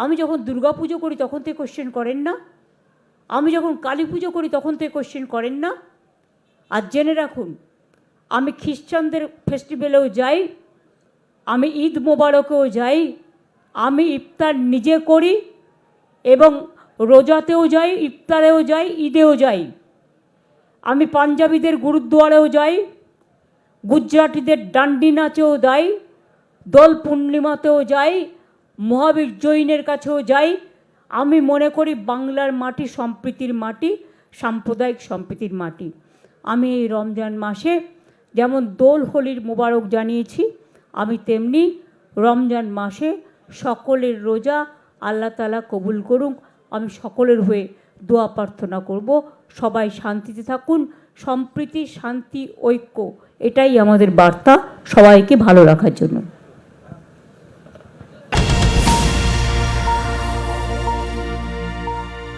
আমি যখন দুর্গা পুজো করি তখন তো কোশ্চেন করেন না, আমি যখন কালী পুজো করি তখন তো কোশ্চেন করেন না। আর জেনে রাখুন, আমি খ্রিস্টানদের ফেস্টিভ্যালেও যাই, আমি ঈদ মোবারকেও যাই, আমি ইফতার নিজে করি এবং রোজাতেও যাই, ইফতারেও যাই, ঈদেও যাই। আমি পাঞ্জাবিদের গুরুদ্বারেও যাই, গুজরাটিদের ডান্ডি নাচেও যাই, দোল পূর্ণিমাতেও যাই, মহাবীর জৈনের কাছেও যাই। আমি মনে করি বাংলার মাটি সম্প্রীতির মাটি, সাম্প্রদায়িক সম্প্রীতির মাটি। আমি এই রমজান মাসে যেমন দোল হোলির মোবারক জানিয়েছি, আমি তেমনি রমজান মাসে সকলের রোজা আল্লাহ তাআলা কবুল করুক। আমি সকলের হয়ে দোয়া প্রার্থনা করব, সবাই শান্তিতে থাকুন। সম্প্রীতি, শান্তি, ঐক্য, এটাই আমাদের বার্তা সবাইকে ভালো রাখার জন্য।